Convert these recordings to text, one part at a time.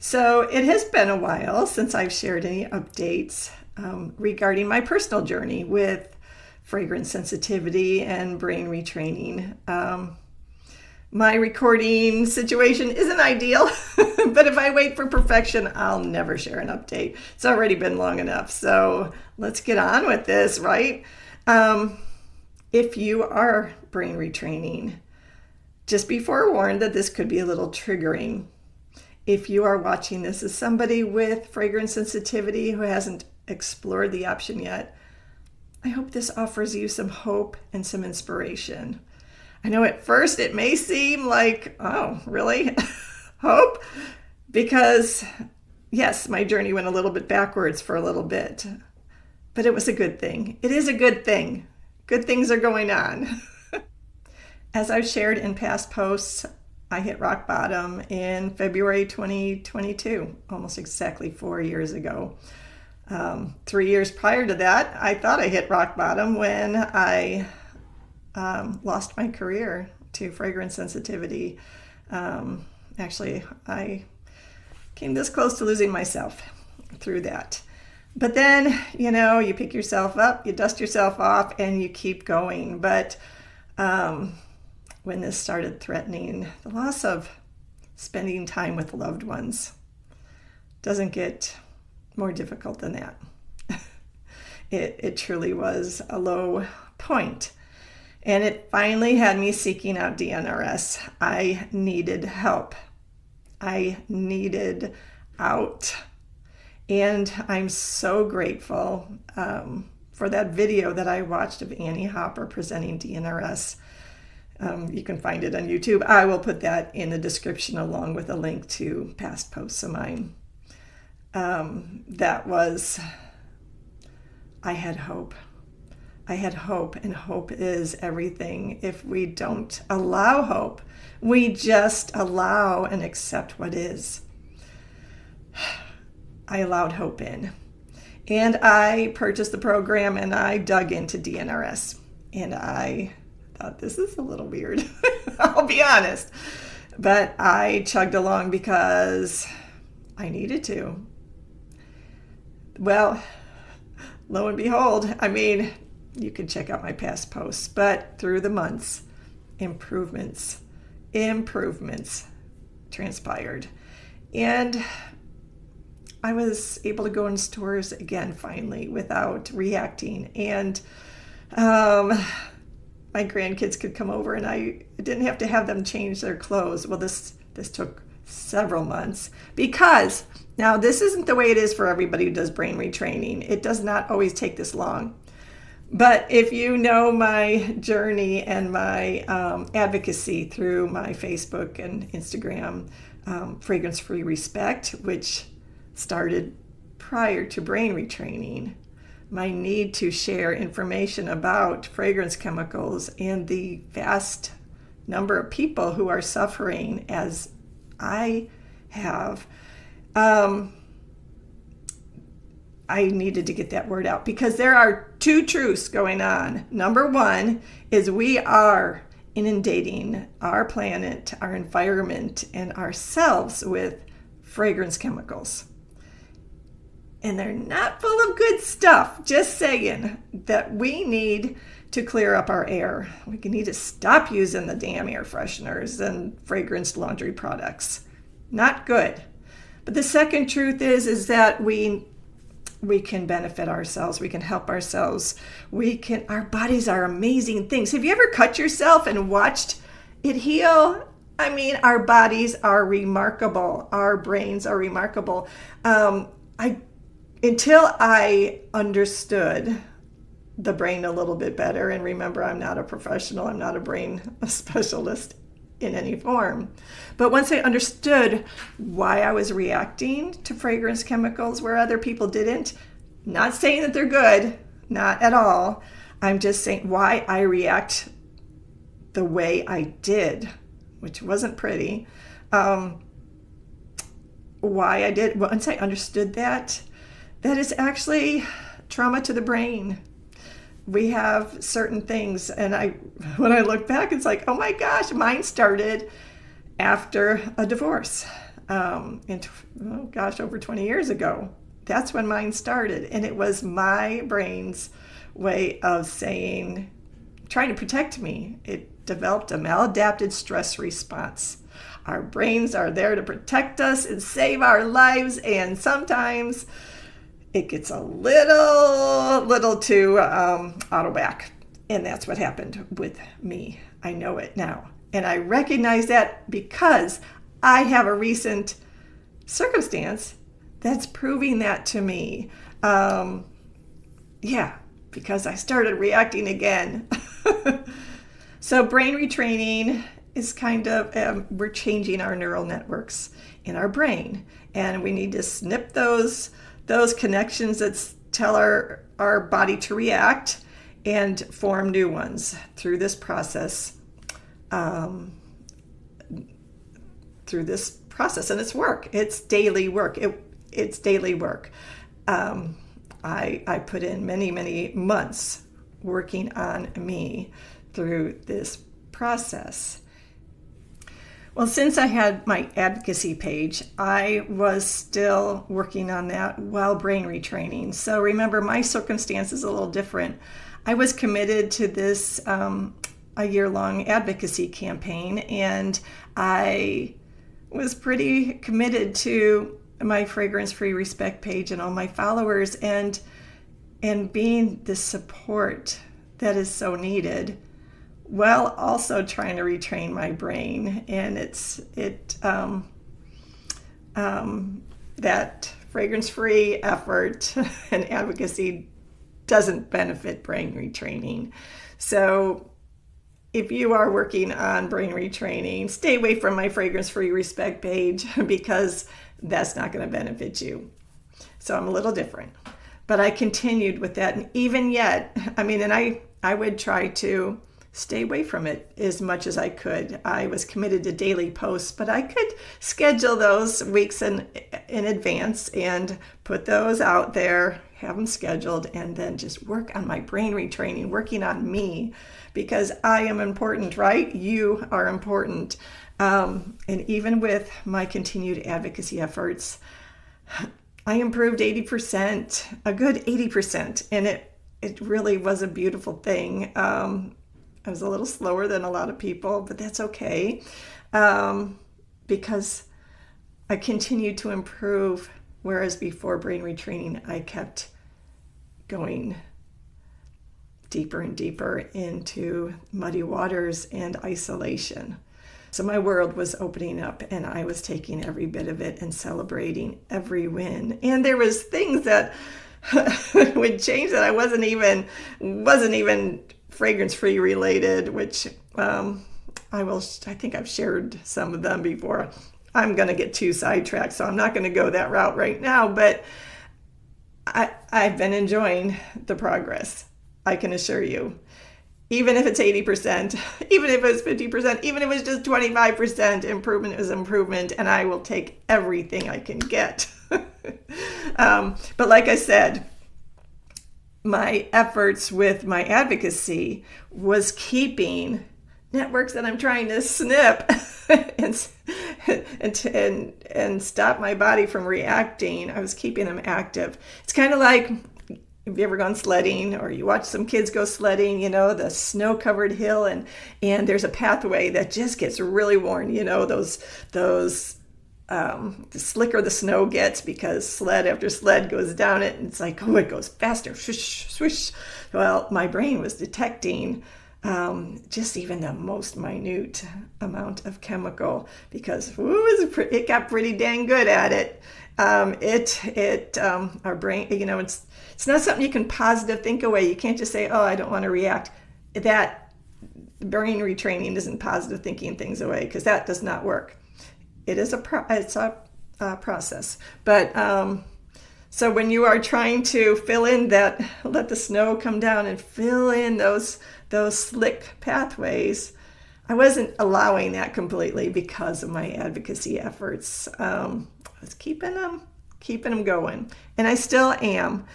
So it has been a while since I've shared any updates regarding my personal journey with fragrance sensitivity and brain retraining. My recording situation isn't ideal, but if I wait for perfection, I'll never share an update. It's already been long enough, so let's get on with this, right? If you are brain retraining, just be forewarned that this could be a little triggering. If you are watching this as somebody with fragrance sensitivity who hasn't explored the option yet, I hope this offers you some hope and some inspiration. I know at first it may seem like, oh, really? Hope? Because, yes, my journey went a little bit backwards for a little bit, but it was a good thing. It is a good thing. Good things are going on. As I've shared in past posts, I hit rock bottom in February 2022, almost exactly 4 years ago. 3 years prior to that, I thought I hit rock bottom when I lost my career to fragrance sensitivity. Actually, I came this close to losing myself through that. But then, you pick yourself up, you dust yourself off, and you keep going. But when this started threatening the loss of spending time with loved ones, doesn't get more difficult than that. It truly was a low point. And it finally had me seeking out DNRS. I needed help. I needed out. And I'm so grateful for that video that I watched of Annie Hopper presenting DNRS. You can find it on YouTube. I will put that in the description along with a link to past posts of mine. I had hope. I had hope, and hope is everything. If we don't allow hope, we just allow and accept what is. I allowed hope in. And I purchased the program and I dug into DNRS. And I thought, this is a little weird. I'll be honest. But I chugged along because I needed to. Well, lo and behold, you can check out my past posts, but through the months, improvements transpired. And I was able to go in stores again finally without reacting. And my grandkids could come over and I didn't have to have them change their clothes. Well, this took several months because now this isn't the way it is for everybody who does brain retraining. It does not always take this long. But if you know my journey and my advocacy through my Facebook and Instagram, Fragrance Free Respect, which started prior to brain retraining, my need to share information about fragrance chemicals and the vast number of people who are suffering as I have, I needed to get that word out because there are two truths going on. Number one is we are inundating our planet, our environment, and ourselves with fragrance chemicals. And they're not full of good stuff. Just saying that we need to clear up our air. We need to stop using the damn air fresheners and fragranced laundry products. Not good. But the second truth is that we can benefit ourselves. We can help ourselves. Our bodies are amazing things. Have you ever cut yourself and watched it heal? Our bodies are remarkable. Our brains are remarkable. Until I understood the brain a little bit better, and remember, I'm not a professional, I'm not a brain specialist in any form. But once I understood why I was reacting to fragrance chemicals where other people didn't, not saying that they're good, not at all, I'm just saying why I react the way I did, which wasn't pretty. Why I did, once I understood that is actually trauma to the brain. We have certain things, and when I look back, it's like, oh my gosh, mine started after a divorce. over 20 years ago. That's when mine started. And it was my brain's way of trying to protect me. It developed a maladapted stress response. Our brains are there to protect us and save our lives, and sometimes it gets a little too out of whack. And that's what happened with me. I know it now. And I recognize that because I have a recent circumstance that's proving that to me. Because I started reacting again. So brain retraining is kind of, we're changing our neural networks in our brain. And we need to snip those connections that tell our body to react and form new ones through this process. And it's work. It's daily work. It's daily work. I put in many months working on me through this process. Well, since I had my advocacy page, I was still working on that while brain retraining. So remember, my circumstance is a little different. I was committed to this a year-long advocacy campaign, and I was pretty committed to my fragrance-free respect page and all my followers, and being the support that is so needed, while also trying to retrain my brain. And that fragrance-free effort and advocacy doesn't benefit brain retraining. So if you are working on brain retraining, stay away from my fragrance-free respect page, because that's not going to benefit you. So I'm a little different. But I continued with that. And even yet, I would try to stay away from it as much as I could. I was committed to daily posts, but I could schedule those weeks in advance and put those out there, have them scheduled, and then just work on my brain retraining, working on me, because I am important, right? You are important. And even with my continued advocacy efforts, I improved 80%, a good 80%, and it really was a beautiful thing. I was a little slower than a lot of people, but that's okay, because I continued to improve, whereas before brain retraining, I kept going deeper and deeper into muddy waters and isolation. So my world was opening up, and I was taking every bit of it and celebrating every win. And there was things that would change that I wasn't even fragrance-free related, which I think I've shared some of them before. I'm going to get too sidetracked, so I'm not going to go that route right now, but I've been enjoying the progress, I can assure you. Even if it's 80%, even if it's 50%, even if it's just 25%, improvement is improvement, and I will take everything I can get. But like I said, my efforts with my advocacy was keeping networks that I'm trying to snip and stop my body from reacting. I was keeping them active. It's kind of like, have you ever gone sledding, or you watch some kids go sledding, the snow-covered hill, and there's a pathway that just gets really worn, the slicker the snow gets, because sled after sled goes down it, and it's like, oh, it goes faster, swish, swish. Well, my brain was detecting just even the most minute amount of chemical, because it got pretty dang good at it. Our brain, it's not something you can positive think away. You can't just say, oh, I don't want to react. That brain retraining isn't positive thinking things away, because that does not work. It is a process. But so when you are trying to fill in that, let the snow come down and fill in those slick pathways, I wasn't allowing that completely because of my advocacy efforts. I was keeping them going, and I still am,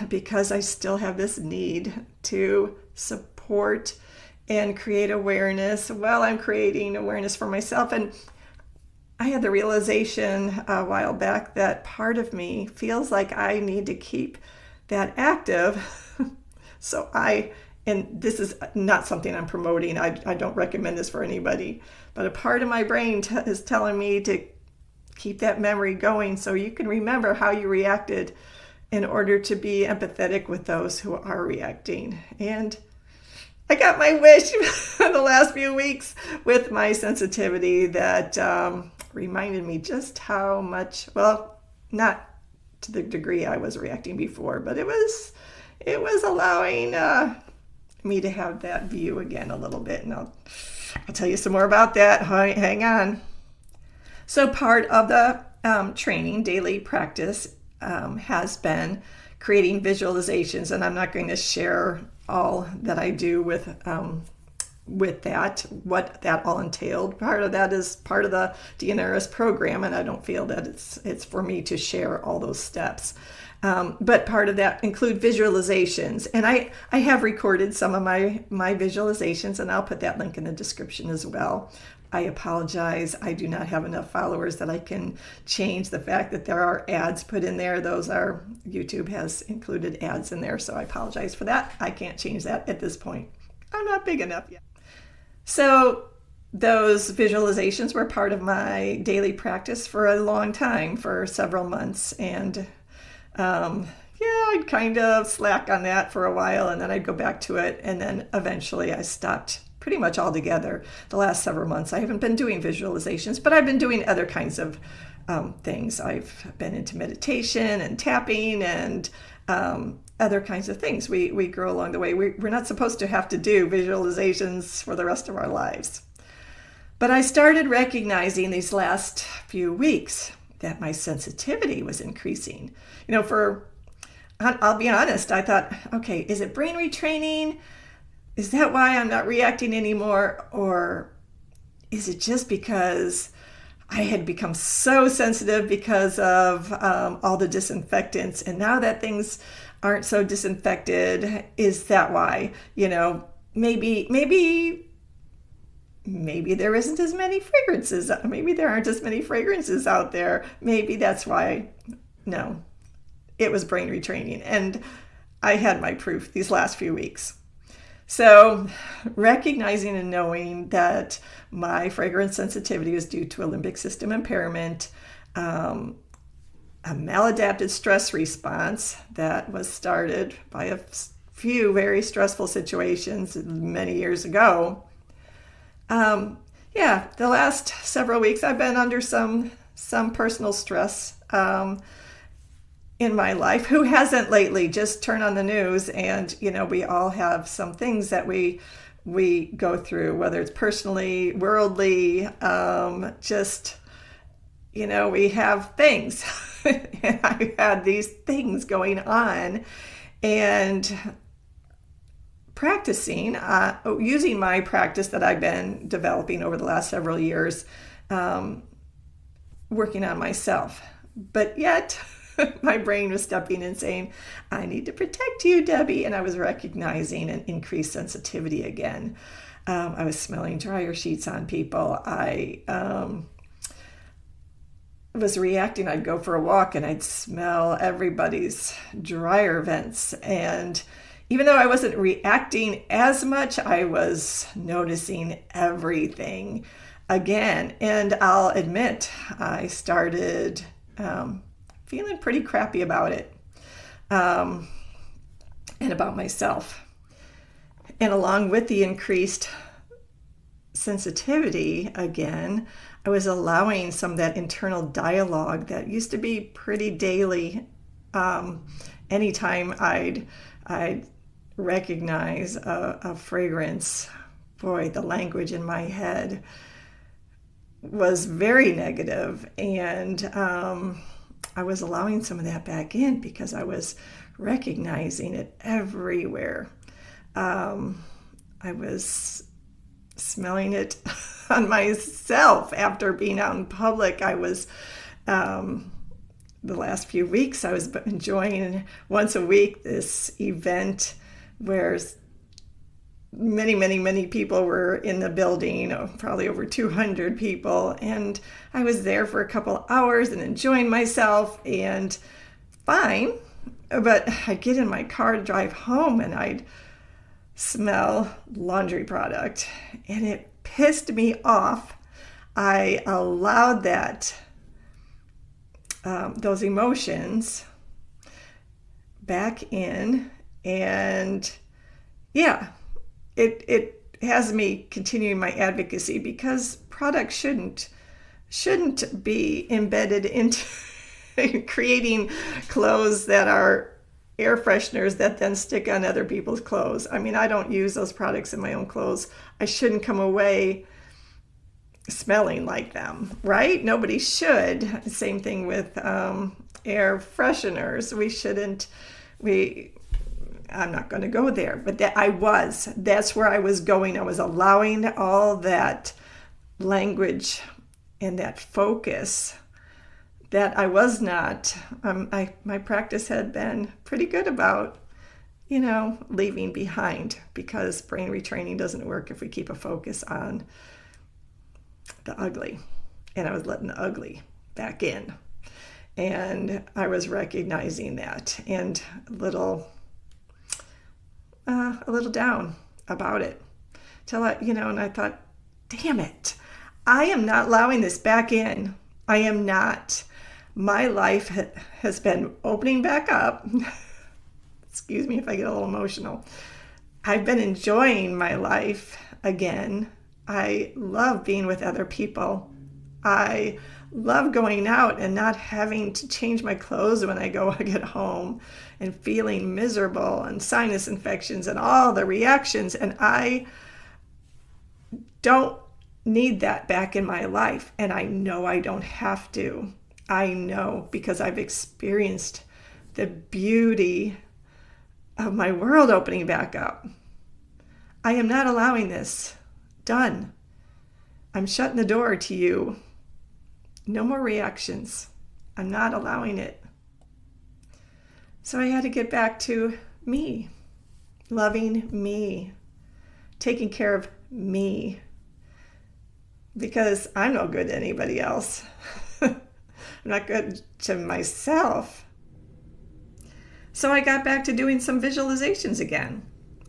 because I still have this need to support and create awareness while I'm creating awareness for myself. And I had the realization a while back that part of me feels like I need to keep that active. So and this is not something I'm promoting, I don't recommend this for anybody, but a part of my brain is telling me to keep that memory going so you can remember how you reacted in order to be empathetic with those who are reacting. And I got my wish in the last few weeks with my sensitivity that reminded me just how much, well, not to the degree I was reacting before, but it was allowing me to have that view again a little bit. And I'll tell you some more about that. Hang on. So part of the training, daily practice, has been creating visualizations, and I'm not going to share all that I do with that, what that all entailed. Part of that is part of the DNRS program, and I don't feel that it's for me to share all those steps. But part of that include visualizations, and I have recorded some of my visualizations, and I'll put that link in the description as well. I apologize. I do not have enough followers that I can change the fact that there are ads put in there. YouTube has included ads in there, so I apologize for that. I can't change that at this point. I'm not big enough yet. So those visualizations were part of my daily practice for a long time, for several months. And I'd kind of slack on that for a while, and then I'd go back to it. And then eventually I stopped pretty much altogether. The last several months I haven't been doing visualizations, but I've been doing other kinds of things. I've been into meditation and tapping and other kinds of things. We grow along the way. We're not supposed to have to do visualizations for the rest of our lives. But I started recognizing these last few weeks that my sensitivity was increasing. I'll be honest, I thought, okay, is it brain retraining? Is that why I'm not reacting anymore? Or is it just because I had become so sensitive because of all the disinfectants, and now that things aren't so disinfected, is that why? Maybe there isn't as many fragrances. Maybe there aren't as many fragrances out there. Maybe that's why. No, it was brain retraining, and I had my proof these last few weeks. So recognizing and knowing that my fragrance sensitivity is due to a limbic system impairment, a maladaptive stress response that was started by a few very stressful situations many years ago. The last several weeks I've been under some personal stress in my life. Who hasn't lately? Just turn on the news and, we all have some things that we go through, whether it's personally, worldly, we have things. And I had these things going on, and practicing, using my practice that I've been developing over the last several years, working on myself. But yet, my brain was stepping in saying, I need to protect you, Debbie. And I was recognizing an increased sensitivity again. I was smelling dryer sheets on people. I was reacting. I'd go for a walk and I'd smell everybody's dryer vents. And even though I wasn't reacting as much, I was noticing everything again. And I'll admit, I started feeling pretty crappy about it, and about myself. And along with the increased sensitivity, again, I was allowing some of that internal dialogue that used to be pretty daily. Anytime I'd recognize a fragrance, boy, the language in my head was very negative, and I was allowing some of that back in because I was recognizing it everywhere. I was smelling it on myself after being out in public. I was, the last few weeks, I was enjoying once a week this event where many people were in the building, probably over 200 people. And I was there for a couple hours and enjoying myself and fine. But I'd get in my car to drive home and I'd smell laundry product and it pissed me off. I allowed those emotions back in, and yeah, it has me continuing my advocacy because products shouldn't be embedded into creating clothes that are air fresheners that then stick on other people's clothes. I mean, I don't use those products in my own clothes. I shouldn't come away smelling like them, right? Nobody should. Same thing with air fresheners. I'm not going to go there, but that's where I was going. I was allowing all that language and that focus that I was not. My practice had been pretty good about, leaving behind, because brain retraining doesn't work if we keep a focus on the ugly. And I was letting the ugly back in. And I was recognizing that and a little down about it. Till and I thought, damn it, I am not allowing this back in. I am not. My life has been opening back up. Excuse me if I get a little emotional. I've been enjoying my life again. I love being with other people. I love going out and not having to change my clothes when I get home and feeling miserable and sinus infections and all the reactions. And I don't need that back in my life. And I know I don't have to. I know, because I've experienced the beauty of my world opening back up. I am not allowing this. Done. I'm shutting the door to you. No more reactions. I'm not allowing it. So I had to get back to me, loving me, taking care of me, because I'm no good to anybody else. I'm not good to myself. So I got back to doing some visualizations again.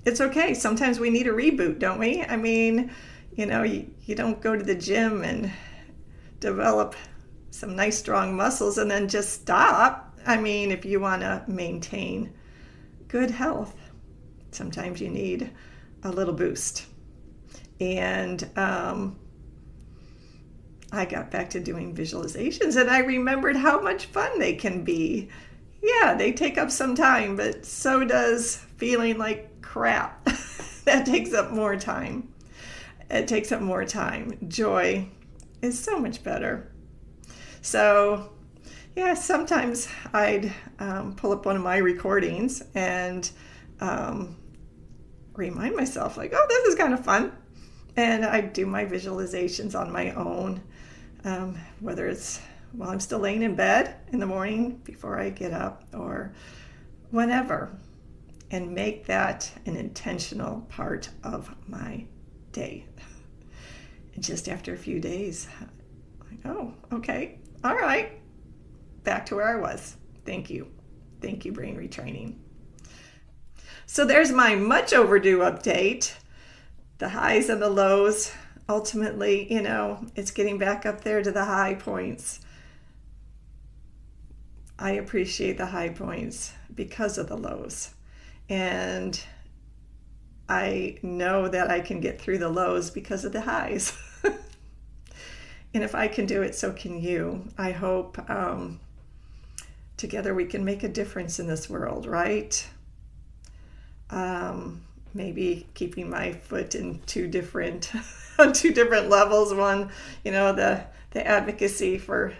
It's okay. Sometimes we need a reboot, don't we? I mean, you don't go to the gym and develop some nice strong muscles and then just stop. I mean, if you want to maintain good health, sometimes you need a little boost. And I got back to doing visualizations and I remembered how much fun they can be. Yeah, they take up some time, but so does feeling like crap. That takes up more time. It takes up more time. Joy is so much better. So, yeah, sometimes I'd pull up one of my recordings and remind myself, like, oh, this is kind of fun. And I do my visualizations on my own, whether it's while I'm still laying in bed in the morning before I get up or whenever, and make that an intentional part of my day. And just after a few days, like, oh, okay, all right, back to where I was. Thank you, brain retraining. So there's my much overdue update. The highs and the lows. Ultimately, it's getting back up there to the high points. I appreciate the high points because of the lows. And I know that I can get through the lows because of the highs. And if I can do it, so can you. I hope together we can make a difference in this world, right? Maybe keeping my foot in two different levels. One, the advocacy for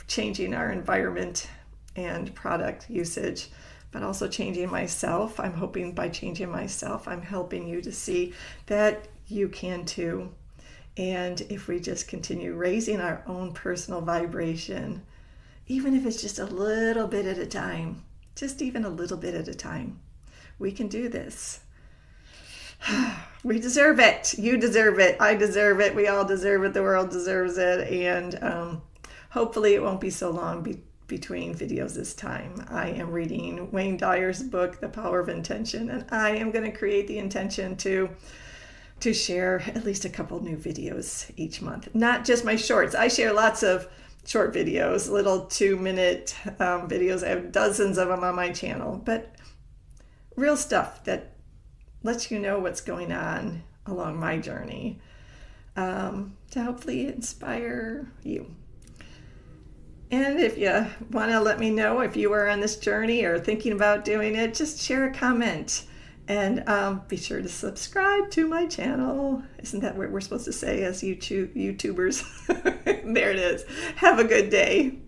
changing our environment and product usage, but also changing myself. I'm hoping by changing myself, I'm helping you to see that you can too. And if we just continue raising our own personal vibration, even if it's just a little bit at a time, just even a little bit at a time, we can do this. We deserve it. You deserve it. I deserve it. We all deserve it. The world deserves it. And hopefully it won't be so long between videos this time. I am reading Wayne Dyer's book, The Power of Intention, and I am going to create the intention to share at least a couple new videos each month. Not just my shorts. I share lots of short videos, little 2-minute videos. I have dozens of them on my channel, but real stuff that lets you know what's going on along my journey, to hopefully inspire you. And if you want to let me know if you are on this journey or thinking about doing it, just share a comment. And be sure to subscribe to my channel. Isn't that what we're supposed to say as YouTubers? There it is. Have a good day.